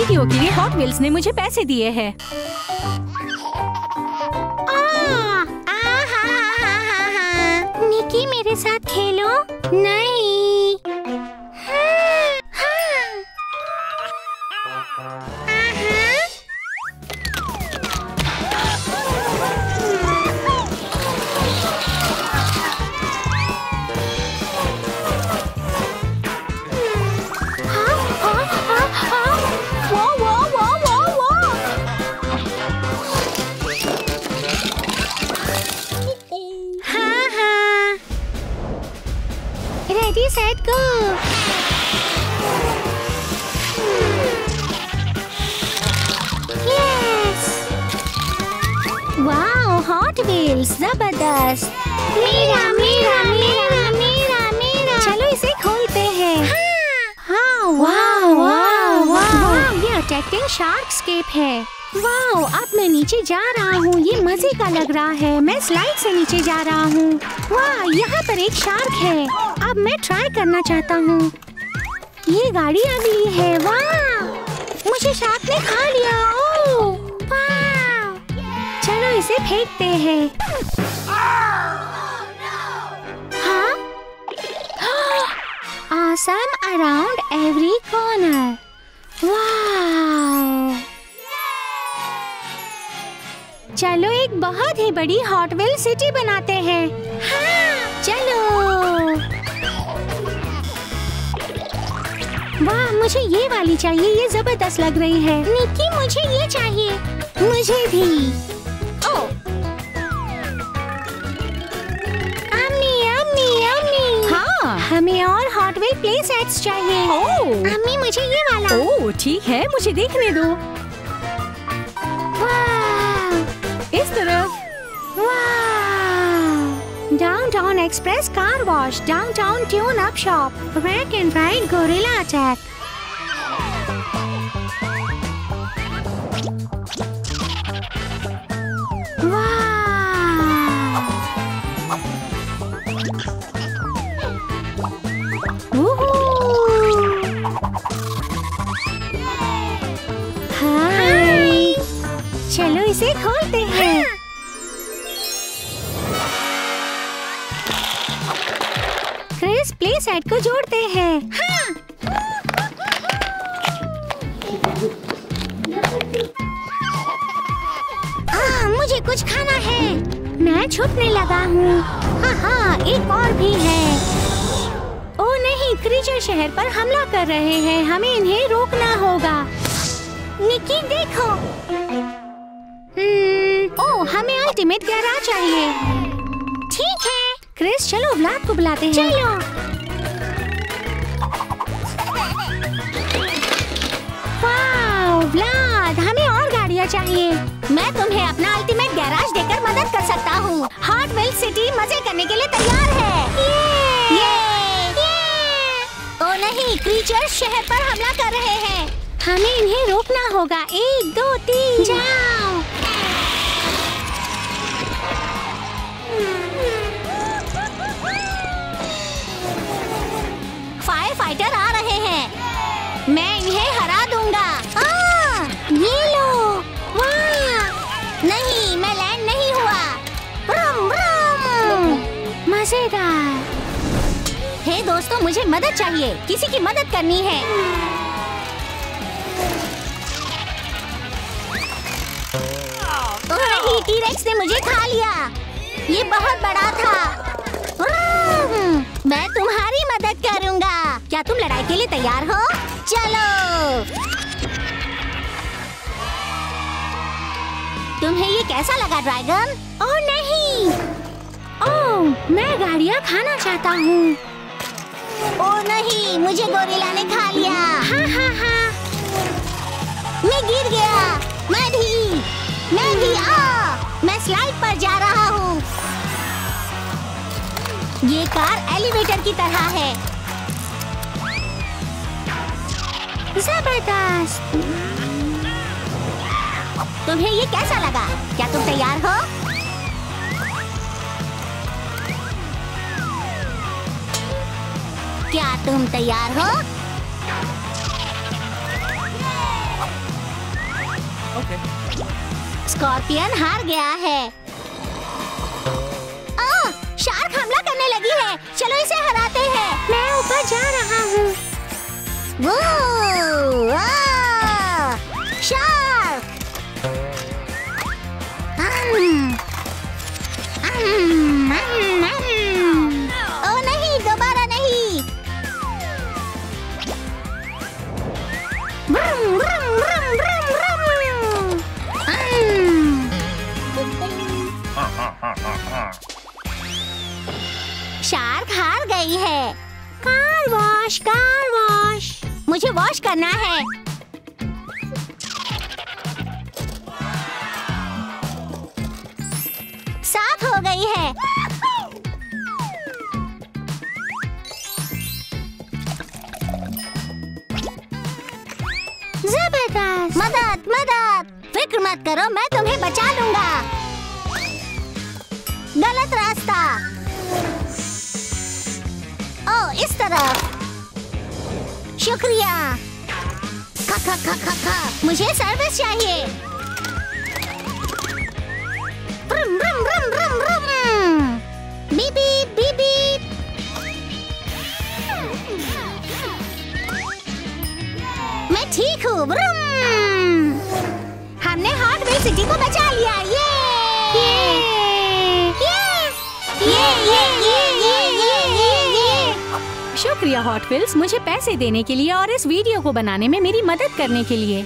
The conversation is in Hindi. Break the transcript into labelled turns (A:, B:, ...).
A: वीडियो के लिए हॉट व्हील्स ने मुझे पैसे दिए हैं।
B: निकी मेरे साथ खेलो। नहीं। Ready, set, go! Yes! Wow, Hot Wheels, जबरदस्त! मेरा, मेरा, मेरा, मेरा, मेरा! चलो इसे खोलते हैं। हाँ, वाव, वाव, वाव! ये अटैकिंग शार्कस्केप है। वाओ, अब मैं नीचे जा रहा हूँ। ये मजे का लग रहा है। मैं स्लाइड से नीचे जा रहा हूँ। वाह, यहाँ पर एक शार्क है। अब मैं ट्राई करना चाहता हूँ। ये गाड़ी अगली है। वाह, मुझे शार्क ने खा लिया। ओह, वाह! चलो इसे फेंकते हैं। हाँ? Awesome around every corner. वाह! चलो एक बहुत ही बड़ी हॉट व्हील सिटी बनाते हैं। हाँ, चलो। वाह, मुझे ये वाली चाहिए। ये जबरदस्त लग रही है। निकी, मुझे ये चाहिए। मुझे भी। ओह, अम्मी, अम्मी, अम्मी।
A: हाँ,
B: हमें और हॉट व्हील प्ले सेट्स चाहिए।
A: ओह,
B: अम्मी, मुझे ये वाला।
A: ओह, ठीक है, मुझे देखने दो। इस तरफ।
B: Downtown express car wash, downtown tune up shop, rack and ride gorilla attack. Hi, चलो इसे खोलते हैं। क्रिस, प्ले सेट को जोड़ते हैं। मुझे कुछ खाना है। मैं छुपने लगा हूँ। हाँ, एक और भी है। ओह नहीं, क्रीचर शहर पर हमला कर रहे हैं। हमें इन्हें रोकना होगा। निकी, देखो। ओह, हमें अल्टीमेट गैराज चाहिए। ठीक है। क्रिस, चलो व्लाद को बुलाते हैं। चलो। वाओ, व्लाद, हमें और गाड़ियाँ चाहिए। मैं तुम्हें अपना अल्टीमेट गैराज देकर मदद कर सकता हूँ। हॉट व्हील सिटी मजे करने के लिए तैयार है। ओ नहीं, क्रीचर्स शहर पर हमला कर रहे हैं। हमें इन्हें रोकना होगा। 1, 2, 3, जाओ। फायर फाइटर आ रहे हैं। मैं इन्हें हरा दूंगा। ये लो। वाह! नहीं, मैं लैंड नहीं हुआ। ब्रूम, ब्रूम। मजेदार। हे दोस्तों, मुझे मदद चाहिए। किसी की मदद करनी है। नहीं, टी-रेक्स ने मुझे खा लिया। ये बहुत बड़ा था। मैं तुम्हारी मदद करूंगा। क्या तुम लड़ाई के लिए तैयार हो? चलो। तुम्हें ये कैसा लगा, ड्रैगन? ओह नहीं। ओह, मैं गाड़ियाँ खाना चाहता हूँ। ओह नहीं, मुझे गोरिल्ला ने खा लिया। हाँ हाँ हाँ। मैं गिर गया। मैं भी। मैं स्लाइड पर जा रहा हूँ। ये कार एलिवेटर की तरह है। जबरदस्त। तुम्हें ये कैसा लगा? क्या तुम तैयार हो? क्या तुम तैयार हो? स्कॉर्पियन हार गया है। ओह, शार्क हमला करने लगी है। चलो इसे हराते हैं। मैं ऊपर जा रहा हूँ। शार्क! ओह नहीं, दोबारा नहीं। ब्रुम, ब्रुम, ब्रुम, ब्रुम, ब्रुम। शार्क हार गई है। Car wash, car wash. मुझे वॉश करना है। साफ हो गई है। जबरदस्त। मदद, मदद। फिक्र मत करो, मैं तुम्हें बचा लूंगा। गलत रास्ता। ओह, इस तरफ। शुक्रिया। खा खा खा खा खा। मुझे सर्विस चाहिए। Brum brum brum brum brum. Beep beep beep beep. मैं ठीक हूँ। ब्रुम। हमने हॉट व्हील सिटी को बचा लिया। ये
A: शुक्रिया हॉट व्हील्स, मुझे पैसे देने के लिए और इस वीडियो को बनाने में मेरी मदद करने के लिए।